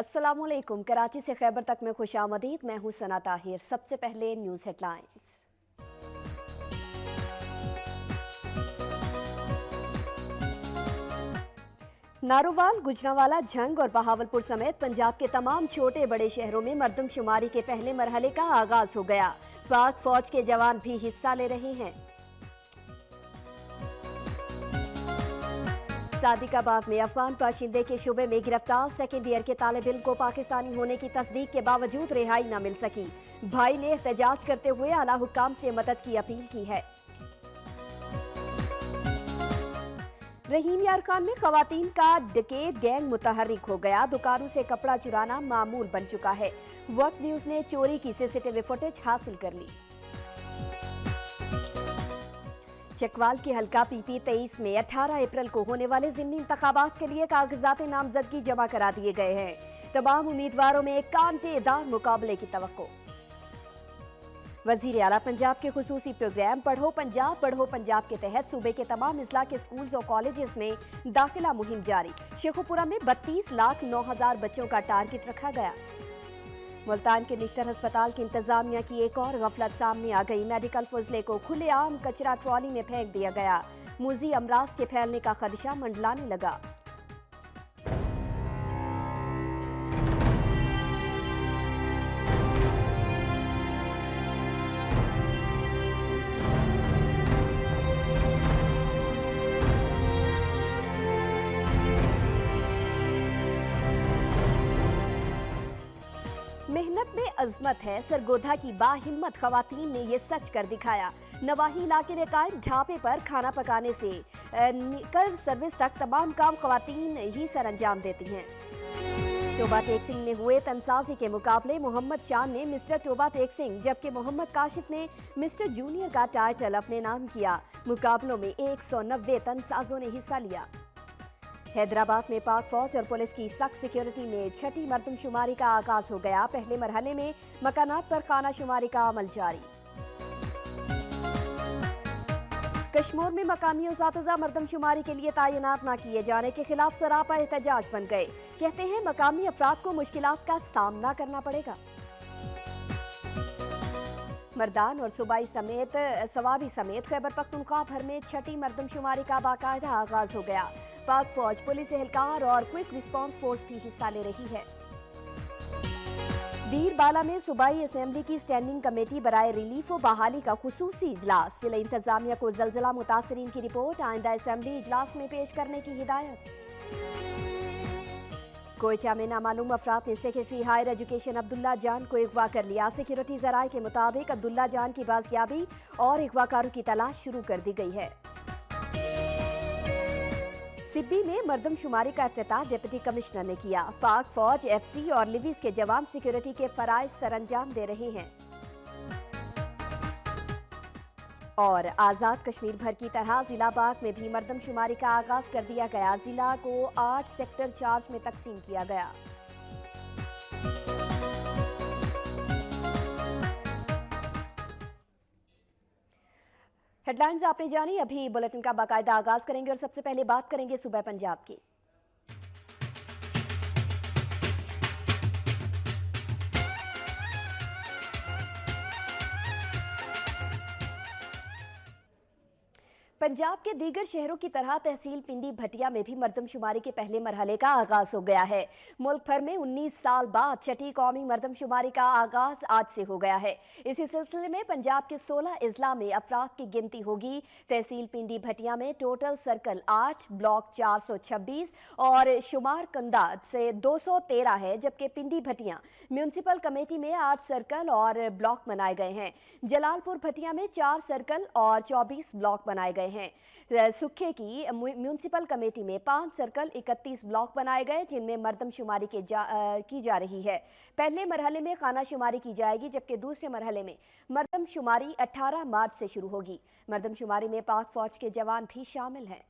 अस्सलामुअलैकुम। कराची से खैबर तक में खुशामदीद। मैं हूं सना ताहिर। सबसे पहले न्यूज़ हेडलाइंस। नारोवाल, गुजरांवाला, झंग और बहावलपुर समेत पंजाब के तमाम छोटे बड़े शहरों में मरदमशुमारी के पहले मरहले का आगाज हो गया। पाक फौज के जवान भी हिस्सा ले रहे हैं। सादिकाबाद में अफगान बाशिंदे के शुबे में गिरफ्तार सेकेंड ईयर के तालिब इल्म को पाकिस्तानी होने की तस्दीक के बावजूद रिहाई न मिल सकी। भाई ने एहतजाज करते हुए आला हुक्काम से मदद की अपील की है। रहीम यार खान में खवातीन का डकैत गैंग मुतहर्रिक हो गया। दुकानों से कपड़ा चुराना मामूल बन चुका है। वक्त न्यूज ने चोरी की सीसीटीवी फुटेज हासिल कर ली। चकवाल के हल्का पीपी 23 में 18 अप्रैल को होने वाले ज़िमनी इंतखाबात के लिए कागजात नामजदगी जमा करा दिए गए हैं। तमाम उम्मीदवारों में कांटेदार मुकाबले की तवक्को। वजीर आला पंजाब के खुसूसी प्रोग्राम पढ़ो पंजाब के तहत सूबे के तमाम इजला के स्कूल्स और कॉलेजेस में दाखिला मुहिम जारी। शेखुपुरा में 32,09,000 बच्चों का टारगेट रखा गया। मुल्तान के निश्तर अस्पताल की इंतजामिया की एक और गफलत सामने आ गई। मेडिकल फजले को खुलेआम कचरा ट्रॉली में फेंक दिया गया। मुजी अमराज के फैलने का खदशा मंडलाने लगा। मेहनत में अजमत है, सरगोधा की बाहिम्मत खवातीन ने ये सच कर दिखाया। नवाही इलाके में कायम ढाबे पर खाना पकाने से कर सर्विस तक तमाम काम खवातीन ही सर अंजाम देती हैं। टोबा टेक सिंह में हुए तनसाजी के मुकाबले मोहम्मद शान ने मिस्टर टोबा टेक सिंह जबकि मोहम्मद काशिफ ने मिस्टर जूनियर का टाइटल अपने नाम किया। मुकाबलों में 190 तनसाजों ने हिस्सा लिया। हैदराबाद में पाक फौज और पुलिस की सख्त सिक्योरिटी में छठी मरदमशुमारी का आगाज हो गया। पहले मरहले में मकानात पर खाना शुमारी का अमल जारी। कश्मीर में मकामी उसातिज़ा मरदमशुमारी के लिए तैनात न किए जाने के खिलाफ सरापा एहतजाज बन गए। कहते हैं मकामी अफराद को मुश्किलात का सामना करना पड़ेगा। मर्दान और सवाबी समेत खैबर पख्तूनख्वा भर में छठी मरदमशुमारी का बाकायदा आगाज हो गया। पाक फौज, पुलिस एहलकार और क्विक रिस्पांस फोर्स भी हिस्सा ले रही है। दीरबाला में सूबाई असेंबली की स्टैंडिंग कमेटी बराए रिलीफ और बहाली का खुसूसी इजलास। जिला इंतजामिया को जलजला मुतासरीन की रिपोर्ट आइंदा असेंबली इजलास में पेश करने की हिदायत। कोयटा में नामालूम अफराद ने सेक्रेटरी हायर एजुकेशन अब्दुल्ला जान को अगवा कर लिया। सिक्योरिटी जराये के मुताबिक अब्दुल्ला जान की बाजियाबी और अगवाकारों की तलाश शुरू कर दी गई है। सिब्बी में मरदमशुमारी का इफ्तिताह डिप्टी कमिश्नर ने किया। पाक फौज, एफसी और लिवीज के जवान सिक्योरिटी के फराइज सरअंजाम दे रहे हैं। और आज़ाद कश्मीर भर की तरह जिला बाग में भी मरदमशुमारी का आगाज कर दिया गया। जिला को 8 सेक्टर चार्ज में तकसीम किया गया। हेडलाइंस आपने जानी। अभी बुलेटिन का बाकायदा आगाज करेंगे और सबसे पहले बात करेंगे सुबह पंजाब की। पंजाब के दीगर शहरों की तरह तहसील पिंडी भटिया में भी मरदमशुमारी के पहले मरहले का आगाज हो गया है। मुल्क भर में 19 साल बाद छठी कौमी मरदमशुमारी का आगाज आज से हो गया है। इसी सिलसिले में पंजाब के 16 इजला में अफराद की गिनती होगी। तहसील पिंडी भटिया में टोटल सर्कल 8, ब्लॉक 426 और शुमार कंदा से 213 है, जबकि पिंडी भटिया म्यूनसिपल कमेटी में 8 सर्कल और ब्लॉक बनाए गए हैं। जलालपुर भटिया में 4 सर्कल और 24 ब्लॉक बनाए गए हैं। सुखे की म्यूनसिपल कमेटी में 5 सर्कल 31 ब्लॉक बनाए गए, जिनमें मरदमशुमारी की जा रही है। पहले मरहले में खाना शुमारी की जाएगी, जबकि दूसरे मरहले में मरदमशुमारी 18 मार्च से शुरू होगी। मरदमशुमारी में पाक फौज के जवान भी शामिल हैं।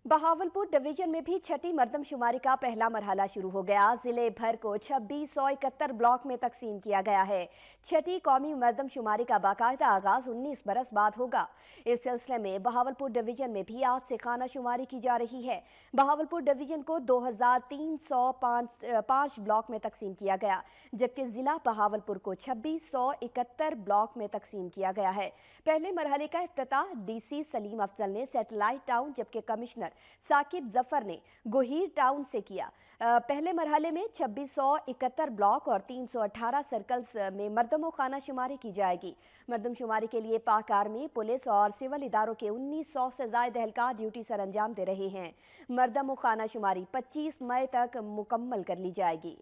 बहावलपुर डिवीजन में भी छठी मर्दमशुमारी का पहला मरहला शुरू हो गया। जिले भर को 2671 ब्लॉक में तकसीम किया गया है। छठी कौमी मर्दमशुमारी का बाकायदा आगाज 19 बरस बाद होगा। इस सिलसिले में बहावलपुर डिवीजन में भी आज से खाना शुमारी की जा रही है। बहावलपुर डिवीजन को 2305 ब्लॉक में तकसीम किया गया, जबकि जिला बहावलपुर को 2671 ब्लॉक में तकसीम किया गया है। पहले मरहले का इफ्तिताह डीसी सलीम अफजल ने सैटेलाइट टाउन, जबकि कमिश्नर साकिब जफर ने गोहीर टाउन से किया। पहले मरहले में 2671 ब्लॉक और 318 सर्कल्स में मर्दमो खाना शुमारी की जाएगी। मर्दमशुमारी के लिए पाक आर्मी, पुलिस और सिविल इदारों के 1900 से ज्यादा एहलकार ड्यूटी सर अंजाम दे रहे हैं। मर्दमो खाना शुमारी 25 मई तक मुकम्मल कर ली जाएगी।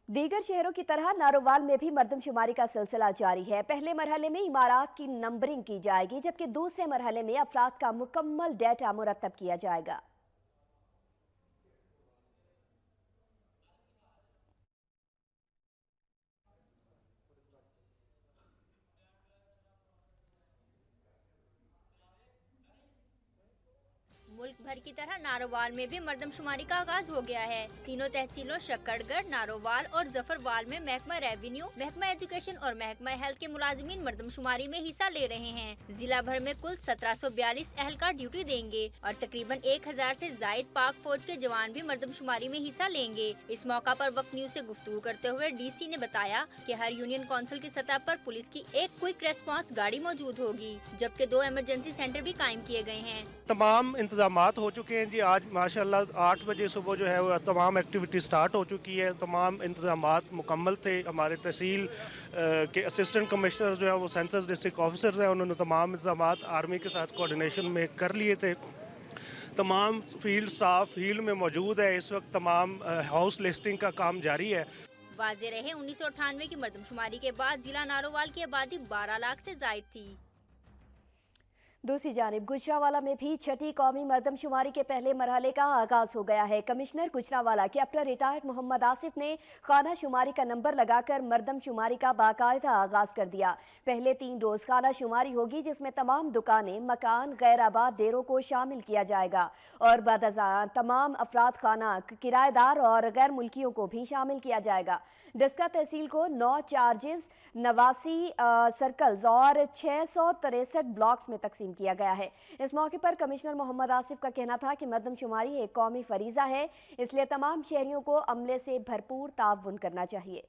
दीगर शहरों की तरह नारोवाल में भी मर्दमशुमारी का सिलसिला जारी है। पहले मरहले में इमारात की नंबरिंग की जाएगी, जबकि दूसरे मरहले में अफराद का मुकम्मल डेटा मुरतब किया जाएगा। मुल्क भर की तरह नारोवाल में भी मर्दमशुमारी का आगाज हो गया है। तीनों तहसीलों शक्करगढ़, नारोवाल और जफरवाल में महकमा रेवेन्यू, महकमा एजुकेशन और महकमा हेल्थ के मुलाजिमीन मर्दमशुमारी में हिस्सा ले रहे हैं। जिला भर में कुल 1742 एहलकार ड्यूटी देंगे और तकरीबन 1000 से जायद पाक फौज के जवान भी मर्दमशुमारी में हिस्सा लेंगे। इस मौका पर वक्त न्यूज से गुफ्तगू करते हुए डीसी ने बताया कि हर यूनियन काउंसिल की सतह पर पुलिस की एक क्विक रेस्पॉन्स गाड़ी मौजूद होगी, जबकि 2 इमरजेंसी सेंटर भी कायम किए गए हैं। तमाम इंतजामात हो चुके हैं जी। आज माशाल्लाह 8 बजे सुबह जो है वो तमाम एक्टिविटी स्टार्ट हो चुकी है। तमाम इंतजामात मुकम्मल थे। हमारे तहसील के असिस्टेंट कमिश्नर जो है वो सेंसस डिस्ट्रिक्ट ऑफिसर्स हैं, उन्होंने तमाम इंतजामात आर्मी के साथ कोऑर्डिनेशन में कर लिए थे। तमाम फील्ड स्टाफ फील्ड में मौजूद है। इस वक्त तमाम हाउस लिस्टिंग का काम जारी है। वाज़ेह रहे 1998 की मर्दमशुमारी के बाद जिला नारोवाल की आबादी 12 लाख से जायद थी। दूसरी जानिब गुजरावाला में भी छठी कौमी मर्दमशुमारी के पहले मरहले का आगाज हो गया है। Commissioner Gujranwala captain retired Mohammad Asif ने खाना शुमारी का नंबर लगाकर मर्दमशुमारी का बाकायदा आगाज कर दिया। पहले 3 रोज खाना शुमारी होगी, जिसमें तमाम दुकानें, मकान, गैर आबाद डेरों को शामिल किया जाएगा और बादअज़ान तमाम अफराद खाना, किराएदार और गैर मुल्कियों को भी शामिल किया जाएगा। डस्का तहसील को 9 चार्जेस, 89 सर्कल्स और 663 ब्लॉक्स में तकसीम किया गया है। इस मौके पर कमिश्नर मोहम्मद आसिफ का कहना था कि मर्दमशुमारी एक कौमी फरीजा है, इसलिए तमाम शहरियों को अमले से भरपूर ताउन करना चाहिए।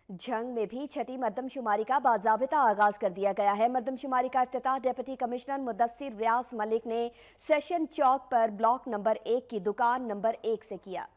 झंग में भी छठी मर्दमशुमारी का बाज़ाबिता आगाज कर दिया गया है। मर्दमशुमारी का इफ्तिताह डिप्टी कमिश्नर मुदस्सिर रियाज मलिक ने सेशन चौक पर ब्लॉक नंबर 1 की दुकान नंबर 1 से किया।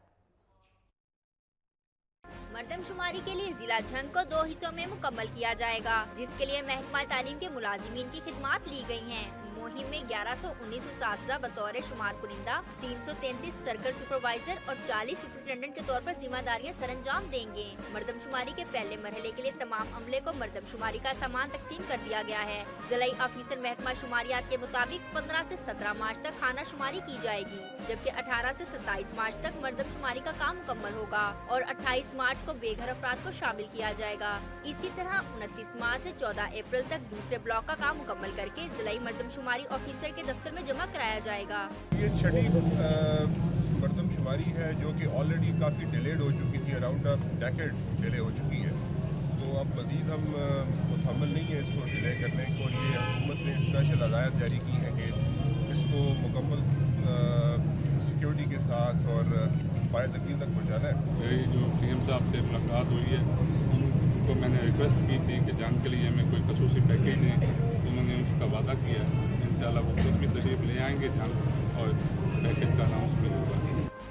मर्दमशुमारी के लिए जिला झंग को 2 हिस्सों में मुकम्मल किया जाएगा, जिसके लिए महकमा तालीम के मुलाजिमीन की खिदमात ली गई हैं। मुहिम में 1119 उस्ताज़ा बतौर शुमार कुनिंदा, 333 सर्कल सुपरवाइजर और 40 सुपरिटेंडेंट के तौर पर जिम्मेदारियां सरअंजाम देंगे। मर्दमशुमारी के पहले मरहले के लिए तमाम अमले को मर्दमशुमारी का सामान तकसीम कर दिया गया है। जिला ऑफिसर महकमा शुमारियात के मुताबिक 15 से 17 मार्च तक खाना शुमारी की जाएगी, जबकि 18 से 27 मार्च तक मर्दमशुमारी का काम मुकम्मल होगा और 28 मार्च को बेघर अफराद को शामिल किया जाएगा। इसी तरह 29 मार्च से 14 अप्रैल तक दूसरे ब्लॉक का काम मुकम्मल करके जिला मर्दमशुमारी ऑफिसर के दफ्तर में जमा कराया जाएगा। ये छठी मर्दमशुमारी है जो कि ऑलरेडी काफ़ी डिलेड हो चुकी थी, अराउंड अ डेकेड डिले हो चुकी है। तो अब मज़ीद हम मुकम्मल नहीं है इसको डिले करने को। ये हुकूमत ने स्पेशल हदायत जारी की है कि इसको मुकम्मल सिक्योरिटी के साथ और पाए तकलीफ तक पहुँचाना है। मेरी जो सीएम साहब से मुलाकात हुई है, उनको मैंने रिक्वेस्ट की थी कि जंग के लिए हमें कोई खसूसी पैकेज दें, तो उन्होंने उसका वादा किया है। इंशाल्लाह वो खुद भी तशरीफ ले आएंगे जंग और पैकेज का अनाउंसमेंट होगा।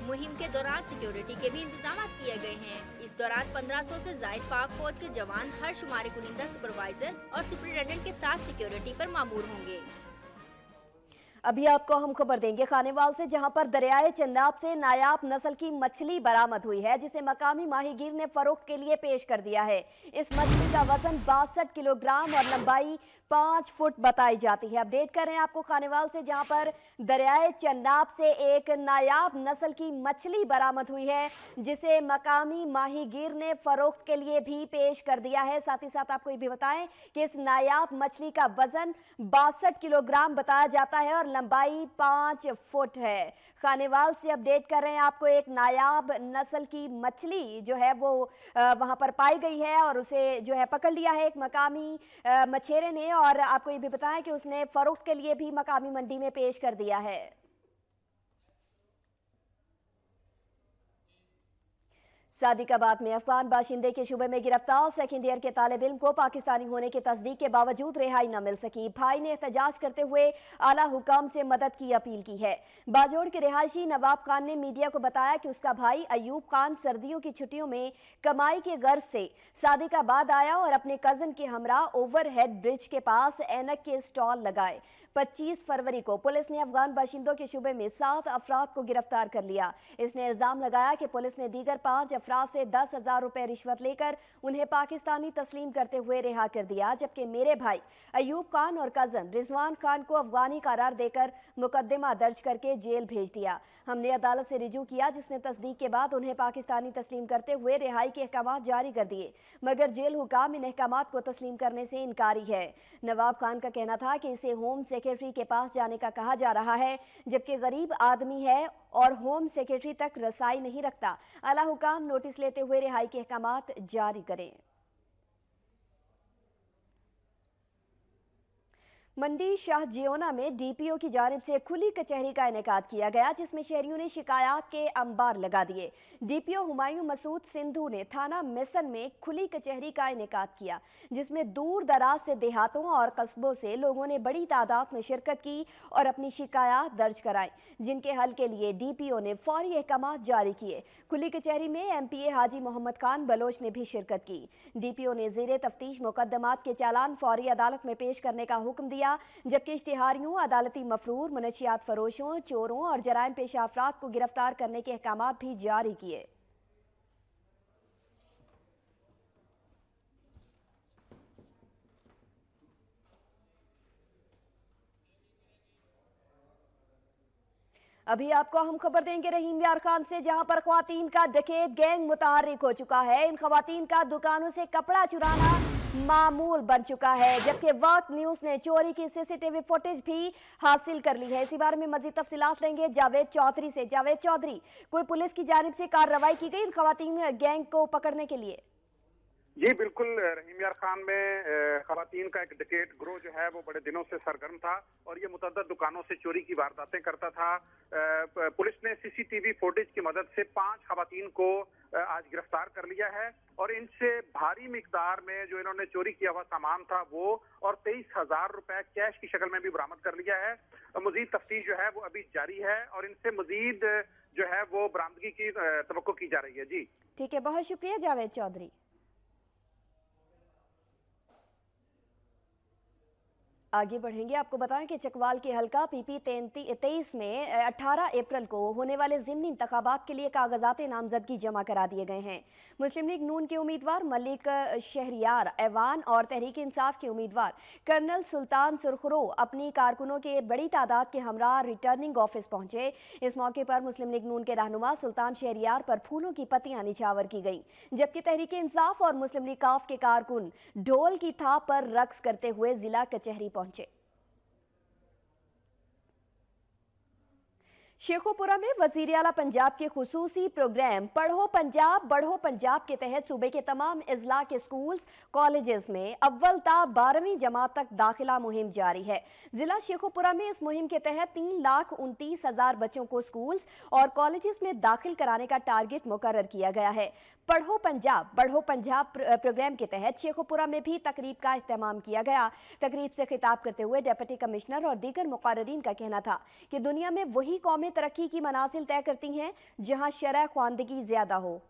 मुहिम के दौरान सिक्योरिटी के भी इंतजाम किए गए हैं। इस दौरान 1500 से जायद पाक फौज के जवान हर शुमारी कुनिंदा, सुपरवाइजर और सुपरिटेंडेंट के साथ सिक्योरिटी पर मामूर होंगे। अभी आपको हम खबर देंगे खानेवाल से, जहां पर दरियाए चन्नाब से नायाब नस्ल की मछली बरामद हुई है, जिसे मकामी माहीगीर ने फरोख्त के लिए पेश कर दिया है। इस मछली का वजन 62 किलोग्राम और लंबाई 5 फुट बताई जाती है। अपडेट कर रहे हैं आपको खानेवाल से, जहां पर दरियाए चन्नाब से एक नायाब नस्ल की मछली बरामद हुई है, जिसे मकामी माहीगीर ने फरोख्त के लिए भी पेश कर दिया है। साथ ही साथ आपको ये भी बताएं कि इस नायाब मछली का वजन 62 किलोग्राम बताया जाता है और लंबाई 5 फुट है। खानेवाल से अपडेट कर रहे हैं आपको, एक नायाब नस्ल की मछली जो है वो वहां पर पाई गई है और उसे जो है पकड़ लिया है एक मकामी मछेरे ने, और आपको ये भी बताएं कि उसने फरोख्त के लिए भी मकामी मंडी में पेश कर दिया है। सादिकाबाद में अफगान बाशिंदे के शुबे में गिरफ्तार सेकेंड ईयर के तालिब इल्म को पाकिस्तानी होने की तस्दीक के बावजूद रिहाई न मिल सकी। भाई ने एहतजाज करते हुए आला हुकाम से मदद की अपील की है। बाजोड़ के रिहायशी नवाब खान ने मीडिया को बताया कि उसका भाई अयूब खान सर्दियों की छुट्टियों में कमाई के गर्ज से सादिकाबाद आया और अपने कजन के हमरा ओवरहेड ब्रिज के पास ऐनक के स्टॉल लगाए। 25 फरवरी को पुलिस ने अफगान बाशिंदों के शुबे में 7 अफराद को गिरफ्तार कर लिया। इसने इल्जाम लगाया कि पुलिस ने दीगर 5 अफराद से 10,000 रुपए रिश्वत लेकर उन्हें पाकिस्तानी तस्लीम करते हुए रिहा कर दिया, जबकि मेरे भाई अयूब खान और कजन रिजवान खान को अफगानी करार देकर मुकदमा दर्ज करके जेल भेज दिया। हमने अदालत से रिजू किया, जिसने तस्दीक के बाद उन्हें पाकिस्तानी तस्लीम करते हुए रिहाई के अहकाम जारी कर दिए, मगर जेल हुकाम इन अहकाम को तस्लीम करने से इनकारी है। नवाब खान का कहना था कि इसे होम सेक्रेटरी के पास जाने का कहा जा रहा है, जबकि गरीब आदमी है और होम सेक्रेटरी तक रसाई नहीं रखता। आला हुकाम नोटिस लेते हुए रिहाई के अहकाम जारी करें। मंडी शाह जियोना में डीपीओ की जानिब से खुली कचहरी का इनेकाद किया गया, जिसमें शहरियों ने शिकायत के अंबार लगा दिए। डीपीओ हुमायूं मसूद सिंधु ने थाना मिसन में खुली कचहरी का इनेकाद किया, जिसमें दूर दराज से देहातों और कस्बों से लोगों ने बड़ी तादाद में शिरकत की और अपनी शिकायत दर्ज कराई, जिनके हल के लिए डीपीओ ने फौरी अहकाम जारी किए। खुली कचहरी में एमपीए हाजी मोहम्मद खान बलोच ने भी शिरकत की। डीपीओ ने ज़ेरे तफ्तीश मुकदमात के चालान फौरी अदालत में पेश करने का हुक्म दिया, जबकि इश्तिहारियों, अदालती मफरूर, मनशियात फरोशों, चोरों और जराइम पेशा अफराद को गिरफ्तार करने के अहकाम भी जारी किए। अभी आपको हम खबर देंगे रहीम यार खान से, जहां पर ख्वातीन का डकैत गैंग मुतहर्रिक हो चुका है। इन ख्वातीन का दुकानों से कपड़ा चुराना मामूल बन चुका है, जबकि वक्त न्यूज ने चोरी की सीसीटीवी फुटेज भी हासिल कर ली है। इसी बारे में मजीद तफसीलात लेंगे जावेद चौधरी से। जावेद चौधरी, कोई पुलिस की जानिब से कार्रवाई की गई इन ख्वातीन गैंग को पकड़ने के लिए? जी बिल्कुल, रहीम यार खान में खवातीन का एक डकैत ग्रोह जो है वो बड़े दिनों से सरगर्म था और ये मुतअद्दिद दुकानों से चोरी की वारदातें करता था। पुलिस ने सीसीटीवी फुटेज की मदद से 5 खवातीन को आज गिरफ्तार कर लिया है और इनसे भारी मिकदार में जो इन्होंने चोरी किया हुआ सामान था वो और 23,000 रुपए कैश की शक्ल में भी बरामद कर लिया है। मजीद तफ्तीश जो है वो अभी जारी है और इनसे मजीद जो है वो बरामदगी की तवक्को की जा रही है। जी ठीक है, बहुत शुक्रिया जावेद चौधरी। आगे बढ़ेंगे, आपको बताएं कि चकवाल के हल्का पीपी 23 में 18 अप्रैल को होने वाले ज़िमनी इंतखाबात के लिए कागजात नामजदगी जमा करा दिए गए हैं। मुस्लिम लीग नून के उम्मीदवार मलिक शहरियार ऐवान और तहरीक इंसाफ के उम्मीदवार कर्नल सुल्तान सुरखरो अपनी कारकुनों के बड़ी तादाद के हमरा रिटर्निंग ऑफिस पहुंचे। इस मौके पर मुस्लिम लीग नून के रहनुमा सुल्तान शहरियार पर फूलों की पत्तियां निछावर की गईं, जबकि तहरीक इंसाफ और मुस्लिम लीग काफ के कारकुन ढोल की थाप पर रक्स करते हुए जिला कचहरी पहुंचे। शेखोपुरा में वजीर आला पंजाब के खुसूसी प्रोग्राम पढ़ो पंजाब बढ़ो पंजाब के तहत सूबे के तमाम अजला के स्कूल्स कॉलेजेस में अव्वल ता 12वीं जमात तक दाखिला मुहिम जारी है। जिला शेखोपुरा में इस मुहिम के तहत 3,29,000 बच्चों को स्कूल्स और कॉलेजेस में दाखिल कराने का टारगेट मुकर्रर किया गया है। पढ़ो पंजाब बढ़ो पंजाब प्रोग्राम के तहत शेखोपुरा में भी तकरीब का इख्तिताम किया गया। तकरीब से खिताब करते हुए डिप्टी कमिश्नर और दीगर मुक़र्ररीन का कहना था कि दुनिया में वही कौमें तरक्की की मनाजिल तय करती हैं जहां शरह ख्वानदगी ज्यादा हो।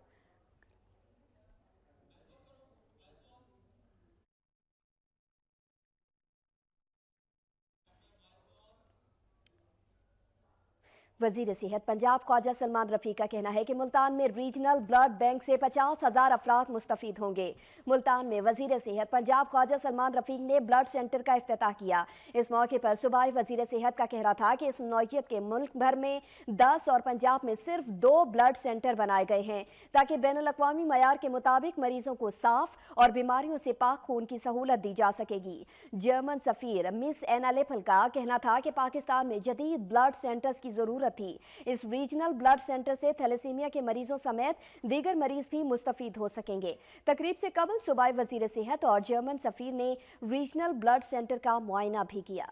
वजीर सेहत पंजाब ख्वाजा सलमान रफी का कहना है कि मुल्तान में रीजनल ब्लड बैंक से 50,000 अफराद मुस्तफीद होंगे। मुल्तान में वजीर सेहत पंजाब ख्वाजा सलमान रफी ने ब्लड सेंटर का इफ्तिताह किया। इस मौके पर सूबाई वजीर सेहत का कहना था कि इस नौइयत के मुल्क भर में 10 और पंजाब में सिर्फ 2 ब्लड सेंटर बनाए गए हैं ताकि बैनुल-अक़वामी मयार के मुताबिक मरीजों को साफ और बीमारियों से पाक खून की सहूलत दी जा सकेगी। जर्मन सफीर मिस एना लेपल का कहना था कि पाकिस्तान में जदीद ब्लड सेंटर्स की जरूरत थी। इस रीजनल ब्लड सेंटर से थैलेसीमिया के मरीजों समेत दीगर मरीज भी मुस्तफीद हो सकेंगे। तकरीब से कबल सूबाई वजीर सेहत और जर्मन सफीर ने रीजनल ब्लड सेंटर का मुआयना भी किया।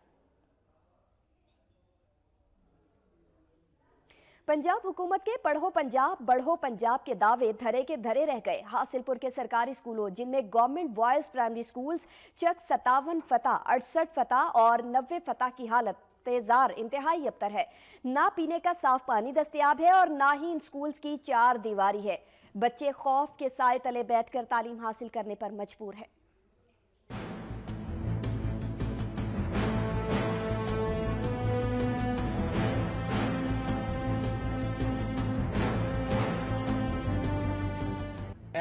पंजाब हुकूमत के पढ़ो पंजाब बढ़ो पंजाब के दावे धरे के धरे रह गए। हासिलपुर के सरकारी स्कूलों जिनमें गवर्नमेंट बॉयज प्राइमरी स्कूल्स चक 57 फतह 68 फतह और 90 फतह की हालत तेजार इंतहाई अबतर है। ना पीने का साफ पानी दस्तयाब है और ना ही इन स्कूल्स की चार दीवारी है। बच्चे खौफ के साए तले बैठकर तालीम हासिल करने पर मजबूर है।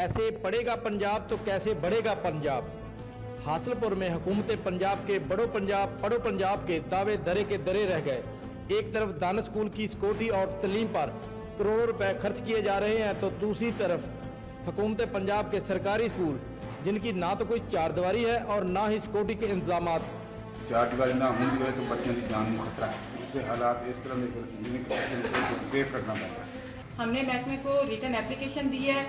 ऐसे पढ़ेगा पंजाब तो कैसे बढ़ेगा पंजाब। हासिलपुर में हुकूमत पंजाब के बड़ो पंजाब पढ़ो पंजाब के दावे धरे के धरे रह गए। एक तरफ दानिश स्कूल की सिक्योरिटी और तलीम पर करोड़ों रुपए खर्च किए जा रहे हैं तो दूसरी तरफ हुकूमत पंजाब के सरकारी स्कूल जिनकी ना तो कोई चार दीवारी है और ना ही सिक्योरिटी के इंतजाम। चार दीवारी ना होने की वजह तो बच्चों की जान में खतरा है। उसके हालात इस तरह में सेफ रखना पड़ता है। हमने महकमे को रिटर्न एप्लीकेशन दी है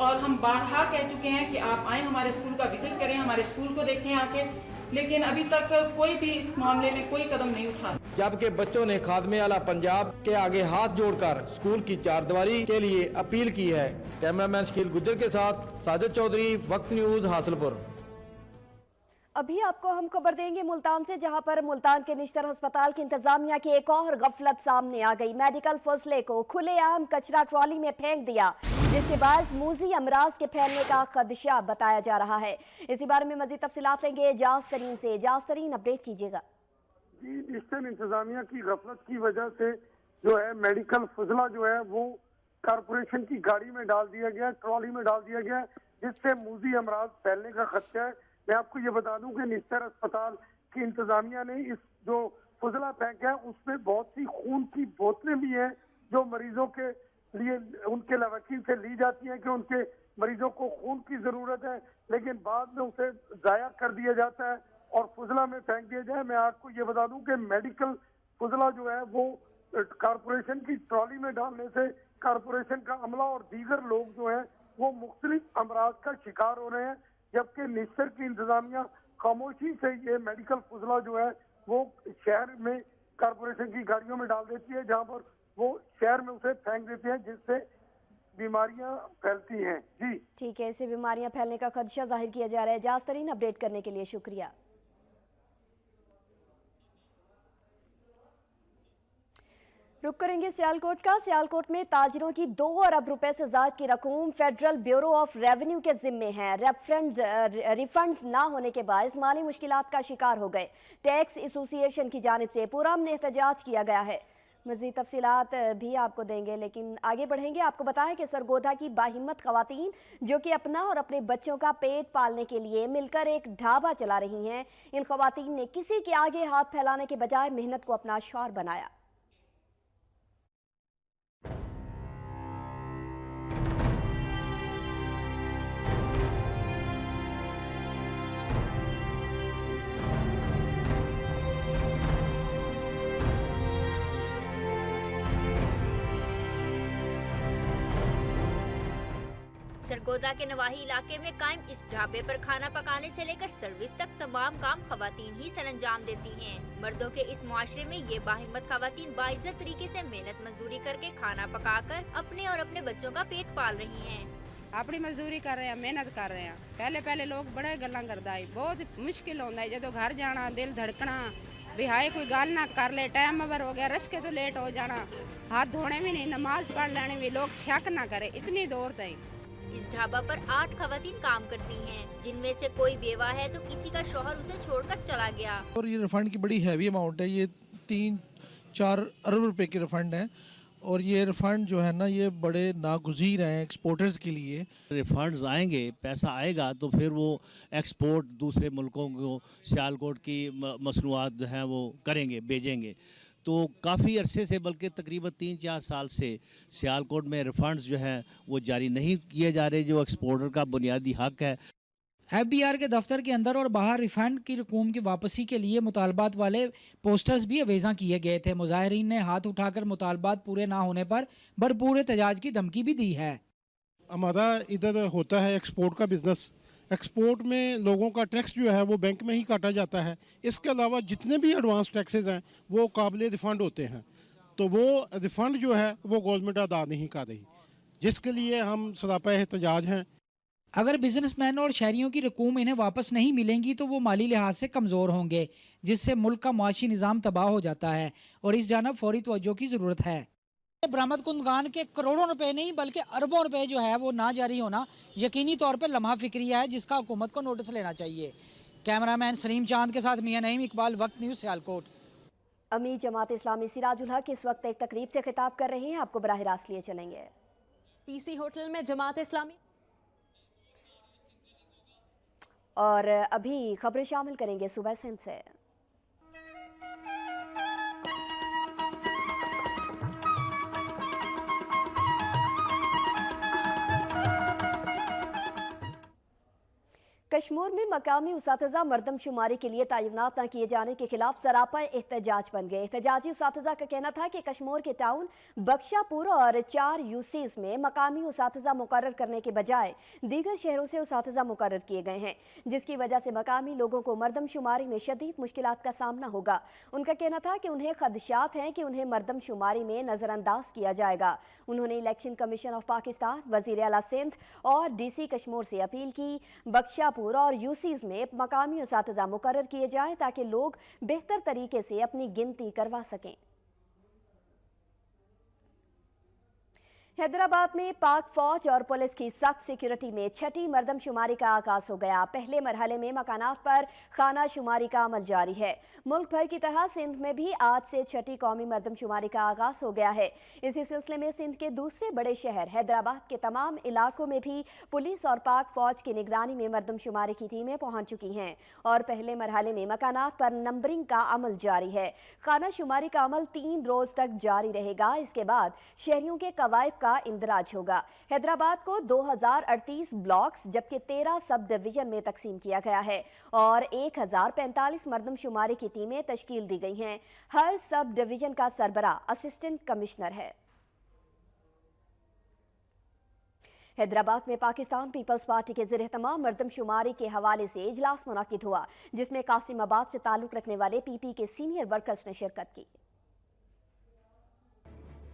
और हम बारहा कह चुके हैं कि आप आए हमारे स्कूल का विजिट करें, हमारे स्कूल को देखें आके, लेकिन अभी तक कोई भी इस मामले में कोई कदम नहीं उठा। जबकि बच्चों ने खादमे आला पंजाब के आगे हाथ जोड़कर स्कूल की चारदीवारी के लिए अपील की है। कैमरामैन शकील गुज्जर के साथ साजिद चौधरी, वक्त न्यूज, हासिलपुर। अभी आपको हम खबर देंगे मुल्तान से, जहां पर मुल्तान के निश्तर अस्पताल की इंतजामिया की एक और गफलत सामने आ गई। मेडिकल फजले को खुलेआम कचरा ट्रॉली में फेंक दिया, जिसके बाद मूजी अमराज के फैलने का खदशा बताया जा रहा है। इसी बारे में मजीद तफसीलात लेंगे एजाज तरीन से। एजाज तरीन, अपडेट कीजिएगा। जी, निश्तर इंतजामिया की गफलत की वजह से जो है मेडिकल फजला जो है वो कारपोरेशन की गाड़ी में डाल दिया गया, ट्रॉली में डाल दिया गया, जिससे मूजी अमराज फैलने का खदशा है। मैं आपको ये बता दूं कि निश्तर अस्पताल की इंतजामिया ने इस जो फजला फेंका है उसमें बहुत सी खून की बोतलें भी हैं जो मरीजों के लिए उनके लवाकिन से ली जाती हैं कि उनके मरीजों को खून की जरूरत है, लेकिन बाद में उसे जाया कर दिया जाता है और फजला में फेंक दिया जाए। मैं आपको ये बता दूं कि मेडिकल फजला जो है वो कारपोरेशन की ट्रॉली में डालने से कारपोरेशन का अमला और दीगर लोग जो है वो मुख्तलिफ अमराज का शिकार हो रहे हैं, जबकि निश्तर की इंतजामिया खामोशी से ये मेडिकल फजला जो है वो शहर में कारपोरेशन की गाड़ियों में डाल देती है, जहां पर वो शहर में उसे फेंक देते हैं, जिससे बीमारियां फैलती हैं। जी ठीक है, इससे बीमारियां फैलने का खदशा जाहिर किया जा रहा है। एजाज तरीन, अपडेट करने के लिए शुक्रिया। रुक करेंगे सियालकोट का। सियालकोट में ताजिरों की 2 अरब रुपए से ज्यादा की रकूम फेडरल ब्यूरो ऑफ रेवेन्यू के जिम्मे है। रिफंड्स ना होने के बायस माली मुश्किलात का शिकार हो गए। टैक्स एसोसिएशन की जानिब से पुरअमन एहतजाज किया गया है। मज़ीद तफसीलात भी आपको देंगे, लेकिन आगे बढ़ेंगे। आपको बताएं कि सरगोधा की बाहिम्मत खवातीन जो कि अपना और अपने बच्चों का पेट पालने के लिए मिलकर एक ढाबा चला रही हैं, इन खवातीन ने किसी के आगे हाथ फैलाने के बजाय मेहनत को अपना शौर बनाया। सरगोधा के नवाही इलाके में कायम इस ढाबे पर खाना पकाने से लेकर सर्विस तक तमाम काम खवातीन ही सरंजाम देती हैं। मर्दों के इस मुआशरे में ये बाहिम्मत खवातीन बाइज्जत तरीके से मेहनत मजदूरी करके खाना पकाकर अपने और अपने बच्चों का पेट पाल रही हैं। अपनी मजदूरी कर रहे हैं, मेहनत कर रहे हैं। पहले लोग बड़े गल्लां करदा है, बहुत मुश्किल होता है जो घर जाना, दिल धड़कना भी हाय कोई गल ना कर ले, टाइम अबर हो गया, रश के तो लेट हो जाना, हाथ धोने भी नहीं, नमाज पढ़ लेने भी लोग शक ना करे, इतनी दौर तय। इस ढाबा पर 8 खवातीन काम करती हैं, जिनमें से कोई बेवा है तो किसी का शौहर उसे छोड़कर चला गया। और ये रिफंड की बड़ी हैवी अमाउंट है, ये 4 अरब रुपए की रिफ़ंड है और ये रिफ़ंड जो है ना ये बड़े नागुज़ीर हैं एक्सपोर्टर्स के लिए। रिफंड्स आएंगे, पैसा आएगा तो फिर वो एक्सपोर्ट दूसरे मुल्कों को सियालकोट की मसनूआत जो हैं वो करेंगे, भेजेंगे। तो काफ़ी अरसे से बल्कि तकरीबन 3-4 साल से सियालकोट में रिफंड्स जो हैं वो जारी नहीं किए जा रहे, जो एक्सपोर्टर का बुनियादी हक है। FBR के दफ्तर के अंदर और बाहर रिफंड की रकूम की वापसी के लिए मुतालबात वाले पोस्टर्स भी अवेज़ा किए गए थे। मुजाहिरीन ने हाथ उठाकर मुतालबात पूरे ना होने पर भरपूर एहतजाज की धमकी भी दी है। हमारा इधर होता है एक्सपोर्ट का बिज़नेस, एक्सपोर्ट में लोगों का टैक्स जो है वो बैंक में ही काटा जाता है। इसके अलावा जितने भी एडवांस टैक्सेस हैं वो काबिल रिफ़ंड होते हैं, तो वो रिफ़ंड जो है वो गवर्नमेंट अदा नहीं कर रही, जिसके लिए हम सरापा एहतजाज हैं। अगर बिजनेसमैन और शहरियों की रकूम इन्हें वापस नहीं मिलेंगी तो वो माली लिहाज से कमज़ोर होंगे, जिससे मुल्क का माशी निज़ाम तबाह हो जाता है और इस जानब फौरी तवज्जो की ज़रूरत है। बरामद कुंदगान के करोड़ों रुपए नहीं बल्कि अरबों रुपए जो है वो ना जारी होना यकीनी तौर पर लम्हा फिक्रिया है, जिसका हुकूमत को नोटिस लेना चाहिए। कैमरामैन सलीम चांद के साथ मियां नईम इकबाल, वक्त न्यूज़, सियालकोट। अमीर जमात इस्लामी सिराजुल हक इस वक्त एक तकरीब से खिताब कर रहे हैं, आपको बराह रास्त लिए चलेंगे। PC होटल में जमात इस्लामी और अभी खबरें शामिल करेंगे सुबह सिंध से। कश्मीर में मकामी उसातिज़ा मरदमशुमारी के लिए तैनात न किए जाने के खिलाफ सरापा एहतजाज बन गए। एहतजाजी उसातिज़ा का कहना था कि कश्मीर के टाउन बख्शापुर और 4 यूसीज में मकामी उसातिज़ा मुकर्रर करने के बजाय दीगर शहरों से उसातिज़ा मुकर्रर किए गए हैं, जिसकी वजह से मकामी लोगों को मरदमशुमारी में शदीद मुश्किलात का सामना होगा। उनका कहना था कि उन्हें खदशात हैं कि उन्हें मरदमशुमारी में नज़रअंदाज किया जाएगा। उन्होंने इलेक्शन कमीशन ऑफ पाकिस्तान, वज़ीर आला सिंध और DC कश्मीर से अपील की बख्शापुर और यूसीज में मकामी उसातिज़ा मुकर्रर किए जाएं ताकि लोग बेहतर तरीके से अपनी गिनती करवा सकें। हैदराबाद में पाक फौज और पुलिस की सख्त सिक्योरिटी में छठी मरदमशुमारी का आगाज हो गया। पहले मरहले में मकानात पर खाना शुमारी का अमल जारी है। मुल्क भर की तरह सिंध में भी आज से छठी कौमी मरदमशुमारी का आगाज हो गया है। इसी सिलसिले में सिंध के दूसरे बड़े शहर हैदराबाद के तमाम इलाकों में भी पुलिस और पाक फौज की निगरानी में मरदमशुमारी की टीमें पहुंच चुकी हैं और पहले मरहले में मकानात पर नंबरिंग का अमल जारी है। खाना शुमारी का अमल 3 रोज तक जारी रहेगा। इसके बाद शहरियों के कवायद का इंदराज होगा। हैदराबाद को 2038 ब्लॉक्स जबकि 13 सब डिवीजन में तकसीम किया गया है और 1045 मरदमशुमारी की टीमें तश्कील दी गई हैं। हर सब डिवीजन का सरबराह असिस्टेंट कमिश्नर है। हैदराबाद में पाकिस्तान पीपल्स पार्टी के ज़ेर-ए-तमाम मरदमशुमारी के हवाले से इजलास मुनाकिद हुआ, जिसमें कासिमाबाद से ताल्लुक रखने वाले PP के सीनियर वर्कर्स ने शिरकत की।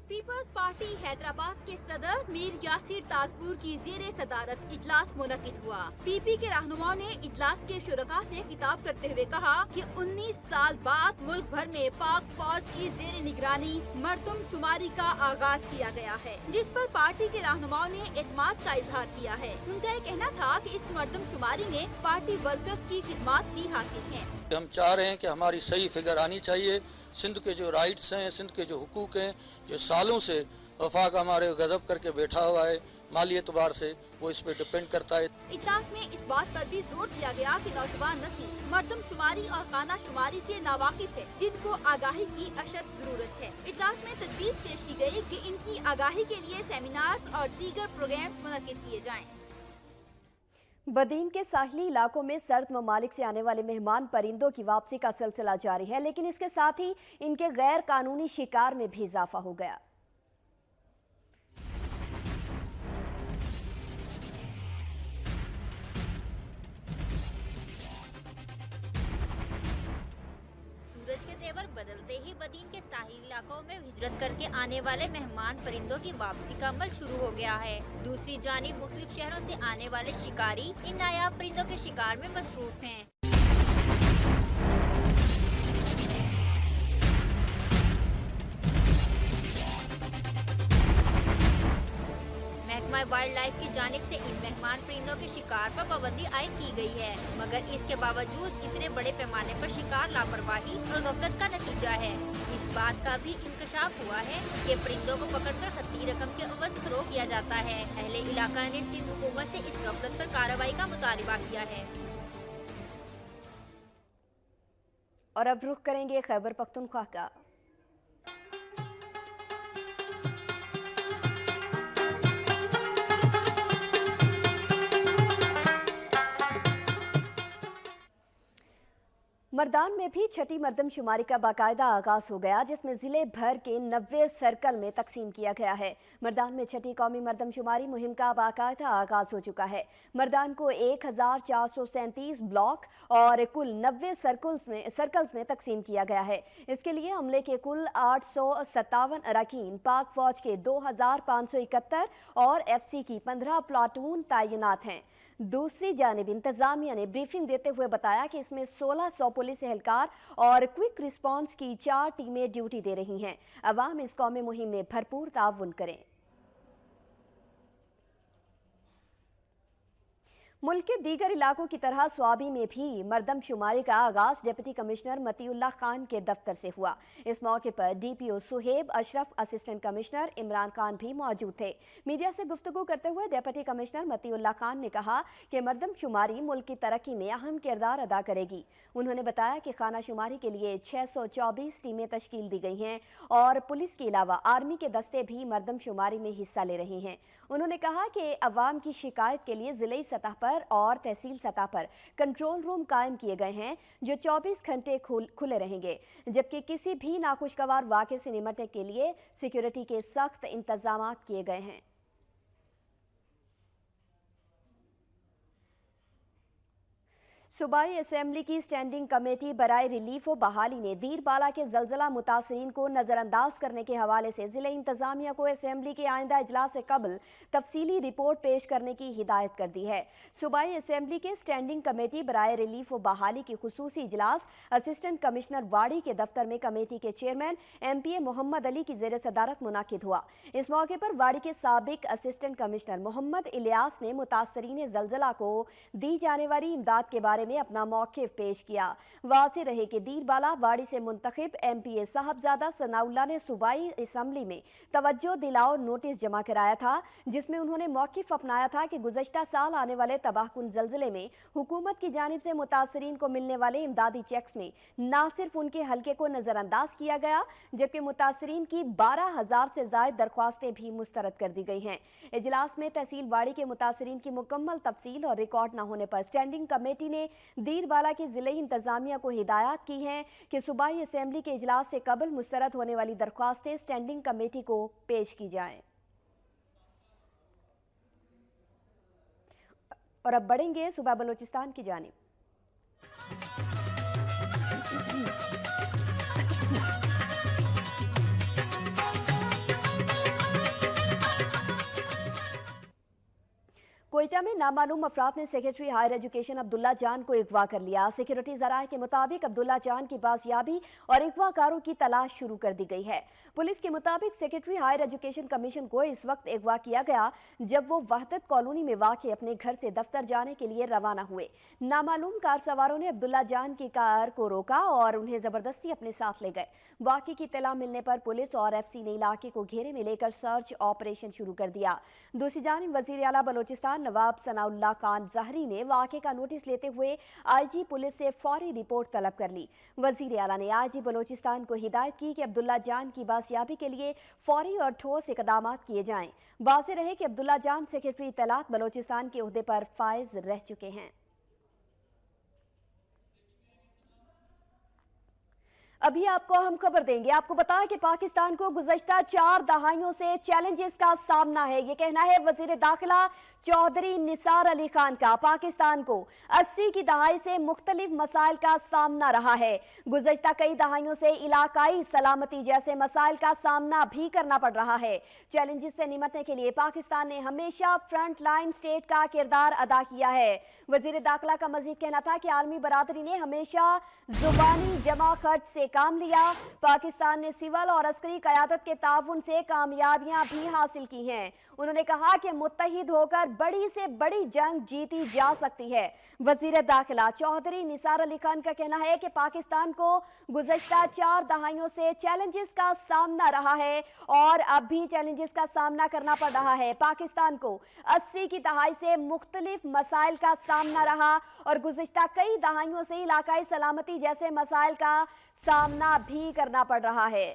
पीपल्स पार्टी हैदराबाद के सदर मीर यासिर ताजपुर की ज़ेरे सदारत इजलास मुनक़िद हुआ। PP के रहनुमाओं ने इजलास के शुरका से खिताब करते हुए कहा कि 19 साल बाद मुल्क भर में पाक फौज की ज़ेरे निगरानी मरदमशुमारी का आगाज किया गया है, जिस पर पार्टी के रहनुमाओं ने एतमाद का इजहार किया है। उनका यह कहना था कि इस मरदमशुमारी में पार्टी वर्कर्स की खिदमत भी हासिल है। हम चाह रहे हैं कि हमारी सही फिगर आनी चाहिए। सिंध के जो राइट्स हैं, सिंध के जो हुकूक हैं, जो सालों से वफाक हमारे गजब करके बैठा हुआ है माली एतबार से, वो इस पे डिपेंड करता है। इजलास में इस बात पर भी जोर दिया गया कि नौजवान नस्ल मरदमशुमारी और खाना शुमारी से नावाकिफ है, जिनको आगाही की अशद जरूरत है। इजलास में तजवीज़ पेश की गई कि इनकी आगाही के लिए सेमिनार्स और दीगर प्रोग्राम मुनक़िद किए जाएं। बदीन के साहिली इलाकों में सर्द ममालिक से आने वाले मेहमान परिंदों की वापसी का सिलसिला जारी है, लेकिन इसके साथ ही इनके गैर कानूनी शिकार में भी इजाफा हो गया। सूरज के तेवर बदलते ही बदीन के साहिल इलाकों में हिजरत करके आने वाले मेहमान परिंदों की वापसी का अमल शुरू हो गया है। दूसरी जानिब मुख्तलिफ शहरों से आने वाले शिकारी इन नायाब परिंदों के शिकार में मसरूफ हैं। महकमा वाइल्ड लाइफ की जानिब से इन मेहमान परिंदों के शिकार पर पाबंदी आयद की गई है, मगर इसके बावजूद इतने बड़े पैमाने पर शिकार लापरवाही और गफलत का नतीजा है। इस बात का भी इंकशाफ हुआ है कि परिंदों को पकड़कर हत्ती रकम के अवध फरोख्त किया जाता है। अहले इलाका ने सिंध हुकूमत से इस गफलत पर कार्रवाई का मुतालबा किया है। और अब रुख करेंगे खैबर पख्तूनख्वा का। मर्दान में भी छठी मर्दमशुमारी का बाकायदा आगाज हो गया, जिसमें जिले भर के 90 सर्कल में तकसीम किया गया है। मर्दान में छठी कौमी मर्दमशुमारी मुहिम का बाकायदा आगाज हो चुका है। मर्दान को 1437 ब्लॉक और कुल 90 सर्कल्स में तकसीम किया गया है। इसके लिए अमले के कुल 857 अरकान, पाक फौज के 2571 और FC की 15 प्लाटून तैनात हैं। दूसरी जानिब इंतजामिया ने ब्रीफिंग देते हुए बताया कि इसमें 1600 पुलिस एहलकार और क्विक रिस्पांस की 4 टीमें ड्यूटी दे रही हैं। अवाम इस कौमी मुहिम में भरपूर ताउन करें। मुल्क के दीगर इलाकों की तरह स्वाबी में भी मर्दमशुमारी का आगाज डिप्टी कमिश्नर मतीउल्लाह खान के दफ्तर से हुआ। इस मौके पर DPO Suhaib Ashraf, assistant commissioner Imran Khan भी मौजूद थे। मीडिया से गुफ्तगू करते हुए डिप्टी कमिश्नर मतीउल्लाह खान ने कहा कि मर्दमशुमारी मुल्क की तरक्की में अहम किरदार अदा करेगी। उन्होंने बताया कि खानाशुमारी के लिए 624 टीमें तश्कील दी गई हैं और पुलिस के अलावा आर्मी के दस्ते भी मर्दमशुमारी में हिस्सा ले रहे हैं। उन्होंने कहा कि अवाम की शिकायत के लिए ज़िले सतह पर और तहसील सतह पर कंट्रोल रूम कायम किए गए हैं, जो 24 घंटे खुले रहेंगे, जबकि किसी भी नाखुशगवार वाक़े से निपटने के लिए सिक्योरिटी के सख्त इंतजाम किए गए हैं। सूबाई असेंबली की स्टैंडिंग कमेटी बराए रिलीफ व बहाली ने दीरबाला के जलजला मुतासरीन को नज़रअंदाज करने के हवाले से ज़िले इंतजामिया को असेंबली के आइंदा इजलास से कबल तफसीली रिपोर्ट पेश करने की हिदायत कर दी है। सूबाई असेंबली के स्टैंडिंग कमेटी बराए रिलीफ व बहाली की खुसूसी इजलास असिस्टेंट कमिश्नर वाड़ी के दफ्तर में कमेटी के चेयरमैन MPA मोहम्मद अली की ज़ेर सदारत मुनाकिद हुआ। इस मौके पर वाड़ी के साबिक असिस्टेंट कमिश्नर मोहम्मद इलियास ने मुतासरीन जलजला को दी जाने वाली इमदाद के बारे में अपना मौक़िफ़ पेश किया। वाज़ेह रहे कि दीरबाला वाड़ी से मुंतखब MPA साहबजादा सनाउल्लाह ने सूबाई असेंबली में तवज्जो दिलाओ नोटिस जमा कराया था, जिसमें उन्होंने मौक़िफ़ अपनाया था कि गुज़श्ता साल आने वाले तबाहकुन ज़लज़ले में हुकूमत की जानिब से मुतासरीन को मिलने वाले इमदादी चेक्स में न सिर्फ उनके हल्के को नज़रअंदाज किया गया, जबकि मुतासरीन की 12,000 से ज़ायद दरख्वास्तें भी मुस्तरद कर दी गई हैं। इजलास में तहसील वाड़ी के मुतासरीन की मुकम्मल तफसील और रिकॉर्ड न होने पर स्टैंडिंग कमेटी ने दीरबाला की ज़िले इंतजामिया को हिदायत की हैं कि सूबाई असेंबली के इजलास से कबल मुस्तरद होने वाली दरख्वास्तें स्टैंडिंग कमेटी को पेश की जाएं। और अब बढ़ेंगे सूबा बलोचिस्तान की जानिब। कोयटा में नामालूम अफराद ने सेक्रेटरी हायर एजुकेशन अब्दुल्ला जान को अगवा कर लिया। सिक्योरिटी ज़राए के मुताबिक अब्दुल्ला जान की बाजियाबी और अगवाकारों की तलाश शुरू कर दी गई है। पुलिस के मुताबिक सेक्रेटरी हायर एजुकेशन कमीशन को इस वक्त अगवा किया गया जब वो वहदत कॉलोनी में वाक़ अपने घर से दफ्तर जाने के लिए रवाना हुए। नामालूम कार सवारों ने अब्दुल्ला जान की कार को रोका और उन्हें ज़बरदस्ती अपने साथ ले गए। वाक़े की इत्तला मिलने पर पुलिस और FC ने इलाके को घेरे में लेकर सर्च ऑपरेशन शुरू कर दिया। दूसरी जानिब वज़ीर आला बलोचिस्तान नवाब सनाउल्लाह खान ज़हरी ने वाक़े का नोटिस लेते हुए IG पुलिस से फौरी रिपोर्ट तलब कर ली। वज़ीर आला ने IG बलोचिस्तान को हिदायत की कि अब्दुल्ला जान की बासियाबी के लिए फौरी और ठोस इक़दाम किए जाएं। वाज़ेह रहे कि अब्दुल्ला जान सेक्रेटरी इत्तलात बलोचिस्तान के ओहदे पर फाइज रह चुके हैं। अभी आपको हम खबर देंगे। आपको बताएं कि पाकिस्तान को गुज़श्ता 4 दहाइयों से चैलेंजेस का सामना है। ये कहना है वज़ीर दाखिला चौधरी निसार अली खान का। पाकिस्तान को 80 की दहाई से मुख्तलिफ मसाइल का सामना रहा है। गुज़श्ता कई दहाइयों से इलाकाई सलामती जैसे मसाइल का सामना भी करना पड़ रहा है। चैलेंजेस से निपटने के लिए पाकिस्तान ने हमेशा फ्रंट लाइन स्टेट का किरदार अदा किया है। वज़ीर दाखिला का मज़ीद कहना था कि आलमी बरादरी ने हमेशा ज़ुबानी जमा खर्च से काम लिया। पाकिस्तान ने सिविल और अस्करी क़यादत के ताउन से कामयाबियां भी हासिल की हैं। उन्होंने कहा कि मुत्तहिद होकर बड़ी से बड़ी जंग जीती जा सकती है। वज़ीर दाखिला चौधरी निसार अली खान का कहना है कि पाकिस्तान को गुज़श्ता 4 दहाइयों से चैलेंजेस का सामना रहा है और अब भी चैलेंजेस का सामना करना पड़ रहा है। पाकिस्तान को 80 की दहाई से मुख्तलिफ मसाइल का सामना रहा और गुज़श्ता कई दहाइयों से इलाकाई सलामती जैसे मसाइल का सामना भी करना पड़ रहा है।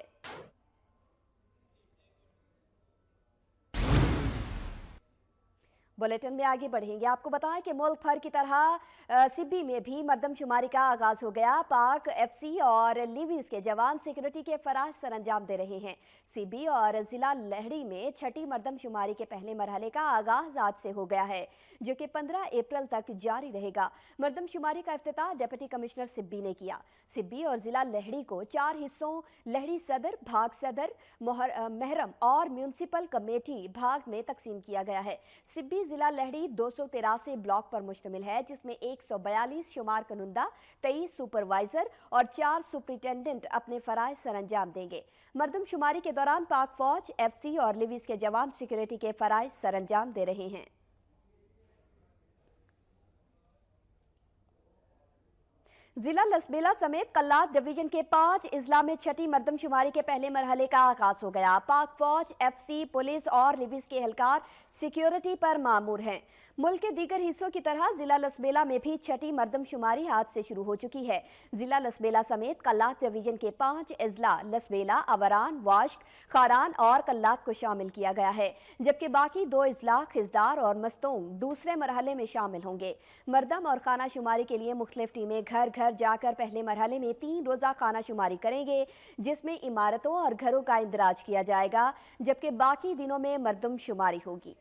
बुलेटिन में आगे बढ़ेंगे। आपको बताएं कि मुल्क भर की तरह सिब्बी में भी मरदमशुमारी का आगाज हो गया। पाक एफसी और लिवीज के जवान सिक्योरिटी के फराज सर अंजाम दे रहे हैं। सिब्बी और जिला लहड़ी में छठी मरदमशुमारी के पहले मरहले का आगाज आज से हो गया है, जो कि 15 अप्रैल तक जारी रहेगा। मरदमशुमारी का इफ्तिताह डिप्टी कमिश्नर सिब्बी ने किया। सिब्बी और जिला लहड़ी को 4 हिस्सों लहड़ी सदर, भाग सदर, महरम और म्यूनसिपल कमेटी भाग में तकसीम किया गया है। सिब्बी जिला लहड़ी 283 ब्लॉक पर मुश्तमिल है, जिसमें 142 शुमार कनुंदा, 23 सुपरवाइजर और 4 सुपरिटेंडेंट अपने फराइज सर अंजाम देंगे। मरदमशुमारी के दौरान पाक फौज, एफसी और लिवीज के जवान सिक्योरिटी के फराइज सर अंजाम दे रहे हैं। जिला लसबेला समेत कल्लात डिवीजन के 5 इजला में छठी मरदमशुमारी के पहले मरहले का आगाज हो गया। पाक फौज, एफसी, पुलिस और लिवीज के एहलकार सिक्योरिटी पर मामूर हैं। मुल्क के दीगर हिस्सों की तरह जिला लसबेला में भी छठी मरदमशुमारी आज से शुरू हो चुकी है। जिला लसबेला समेत कल्लात डिवीजन के 5 इजला लसबेला, अवरान, वाश्क, खारान और कल्लात को शामिल किया गया है, जबकि बाकी 2 इजला खिजदार और मस्तोंग दूसरे मरहले में शामिल होंगे। मरदम और खाना शुमारी के लिए मुख्तलिफ टीमें घर घर जाकर पहले मरहले में 3 रोज़ा खाना शुमारी करेंगे, जिसमें इमारतों और घरों का इंदराज किया जाएगा, जबकि बाकी दिनों में मरदमशुमारी होगी।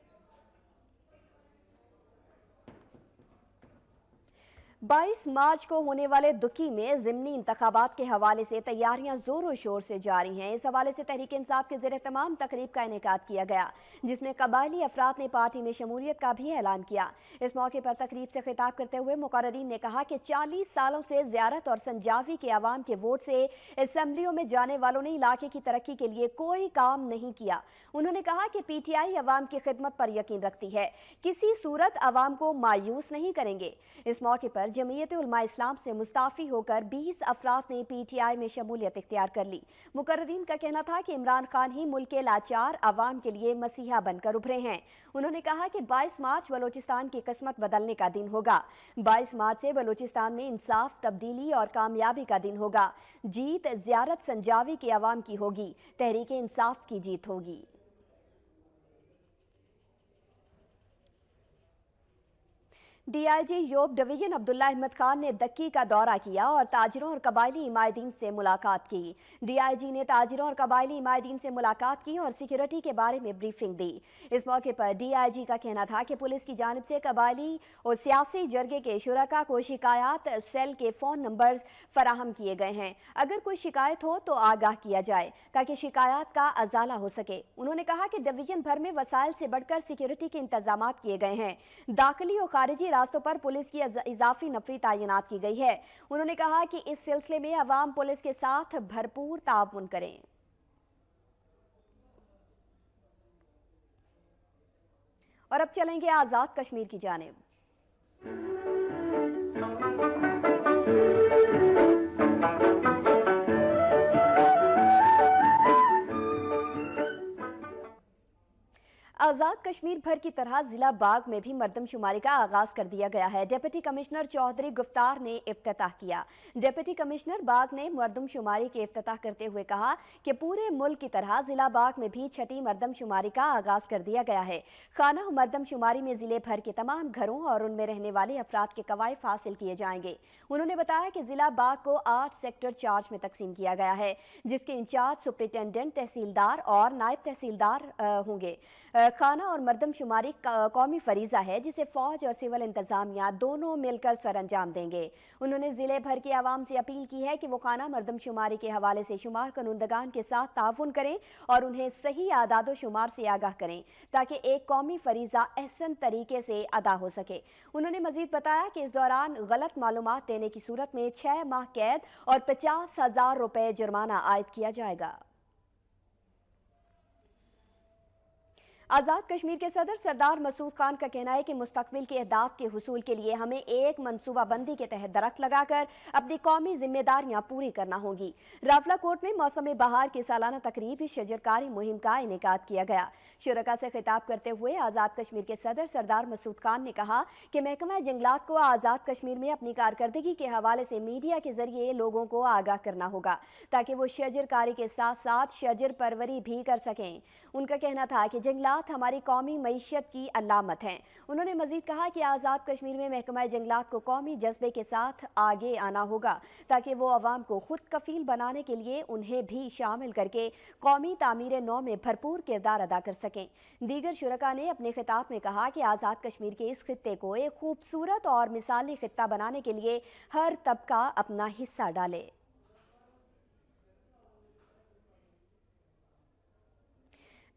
22 मार्च को होने वाले दुकी में ज़िमनी इंतखाबात के हवाले से तैयारियां जोरों शोर से जारी हैं। इस हवाले से तहरीक इंसाफ के ज़ेरे तमाम तकरीब का इनेकाद किया गया, जिसमें कबायली अफराद ने पार्टी में शमूलियत का भी ऐलान किया। इस मौके पर तकरीब से खिताब करते हुए मुकर्रीरीन ने कहा कि 40 सालों से ज़ियारत और संजावी के अवाम के वोट से असम्बलियों में जाने वालों ने इलाके की तरक्की के लिए कोई काम नहीं किया। उन्होंने कहा कि PTI अवाम की खिदमत पर यकीन रखती है, किसी सूरत अवाम को मायूस नहीं करेंगे। इस मौके पर जमीयत उलमा इस्लाम से मुस्ताफ़ी होकर 20 अफराद ने PTI में शमूलियत इख्तियार कर ली। मुकर्रीरीन का कहना था कि इमरान खान ही मुल्क के लाचार अवाम के लिए मसीहा बनकर उभरे हैं। उन्होंने कहा कि 22 मार्च बलोचिस्तान की किस्मत बदलने का दिन होगा। 22 मार्च से बलोचिस्तान में इंसाफ, तब्दीली और कामयाबी का दिन होगा। जीत ज़ियारत संजावी के अवाम की होगी, तहरीक इंसाफ की जीत होगी। DIG योब डिवीजन अब्दुल्ला अहमद खान ने दक्की का दौरा किया और ताजिरों और कबायली इमायदीन से मुलाकात की। DIG ने ताजिरों और कबायली इमायदीन से मुलाकात की और सिक्योरिटी के बारे में ब्रीफिंग दी। इस मौके पर DIG का कहना था कि पुलिस की जानिब से कबायली और सियासी जरगे के शुरका को शिकायत सेल के फ़ोन नंबर्स फराहम किए गए हैं। अगर कोई शिकायत हो तो आगाह किया जाए ताकि शिकायत का अजाला हो सके। उन्होंने कहा कि डिवीजन भर में वसाइल से बढ़कर सिक्योरिटी के इंतजाम किए गए हैं। दाखिली और खारिजी रास्तों पर पुलिस की इजाफी नफरी तैनात की गई है। उन्होंने कहा कि इस सिलसिले में अवाम पुलिस के साथ भरपूर ताउन करें। और अब चलेंगे आजाद कश्मीर की जानिब। आज़ाद कश्मीर भर की तरह जिला बाग में भी मरदमशुमारी का आगाज कर दिया गया है। डिप्टी कमिश्नर चौधरी गुफ्तार ने इफ्तिताह किया। डिप्टी कमिश्नर बाग ने मरदमशुमारी के इफ्तिताह करते हुए कहा कि पूरे मुल्क की तरह जिला बाग में भी छठी मरदमशुमारी का आगाज कर दिया गया है। खाना मरदमशुमारी में जिले भर के तमाम घरों और उनमें रहने वाले अफराद के कवायद हासिल किए जाएंगे। उन्होंने बताया कि जिला बाग को 8 सेक्टर चार्ज में तकसीम किया गया है, जिसके इंचार्ज सुपरिटेंडेंट, तहसीलदार और नायब तहसीलदार होंगे। खाना और मर्दमशुमारी कौमी फरीजा है जिसे फौज और सिविल इंतजामिया दोनों मिलकर सरअंजाम देंगे। उन्होंने जिले भर के आवाम से अपील की है कि वो खाना मर्दमशुमारी के हवाले से शुमार कानूनदगान के साथ ताउन करें और उन्हें सही आदादो शुमार से आगाह करें ताकि एक कौमी फरीजा अहसन तरीके से अदा हो सके। उन्होंने मजीद बताया कि इस दौरान गलत मालूमात देने की सूरत में 6 माह कैद और 50,000 रुपए जुर्माना आयद किया जाएगा। आज़ाद कश्मीर के सदर सरदार मसूद खान का कहना है कि मुस्तकबिल के अहदाफ के हुसूल के लिए हमें एक मनसूबाबंदी के तहत दरख्त लगाकर अपनी कौमी जिम्मेदारियां पूरी करना होंगी। रावला कोट में मौसम बहार की सालाना तकरीब शजरकारी मुहिम का इनेकाद किया गया। शुरका से खिताब करते हुए आज़ाद कश्मीर के सदर सरदार मसूद खान ने कहा कि महकमा जंगलात को आज़ाद कश्मीर में अपनी कारकर्दगी के हवाले से मीडिया के जरिए लोगों को आगाह करना होगा ताकि वो शजरकारी के साथ साथ शजर परवरी भी कर सकें। उनका कहना था कि जंगलात हमारी कौमी मईशत की अलामत हैं। उन्होंने मजीद कहा कि आज़ाद कश्मीर में महकमा जंगलात को कौमी जज्बे के साथ आगे आना होगा ताकि वो अवाम को खुद कफील बनाने के लिए उन्हें भी शामिल करके कौमी तामीर नौ में भरपूर किरदार अदा कर सकें। दीगर शुरका ने अपने खिताब में कहा कि आज़ाद कश्मीर के इस खित्ते को एक खूबसूरत और मिसाली खित्ता बनाने के लिए हर तबका अपना हिस्सा डाले।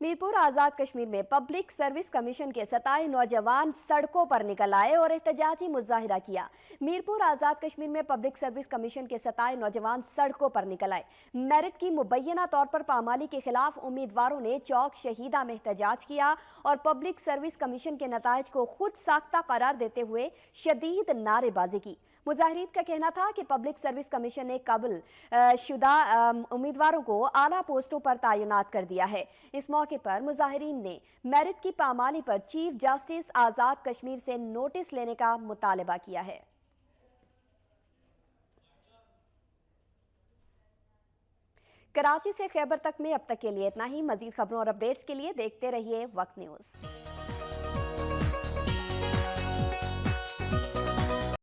मीरपुर आज़ाद कश्मीर में पब्लिक सर्विस कमीशन के 27 नौजवान सड़कों पर निकल आए और एहतजाजी मुजाहिरा किया। मीरपुर आज़ाद कश्मीर में पब्लिक सर्विस कमीशन के 27 नौजवान सड़कों पर निकल आए। मेरिट की मुबैना तौर पर पामाली के खिलाफ उम्मीदवारों ने चौक शहीदा में एहतजाज किया और पब्लिक सर्विस कमीशन के नताइज को खुद साख्ता करार देते हुए शदीद नारेबाजी की। मुजाहिरीन का कहना था कि पब्लिक सर्विस कमीशन ने कबल शुदा उम्मीदवारों को आला पोस्टों पर तैनात कर दिया है। इस मौके पर मुजाहिरीन ने मेरिट की पामाली पर चीफ जस्टिस आज़ाद कश्मीर से नोटिस लेने का मुतालबा किया है। कराची से खैबर तक में अब तक के लिए इतना ही। मजीद खबरों और अपडेट्स के लिए देखते रहिए वक्त न्यूज़।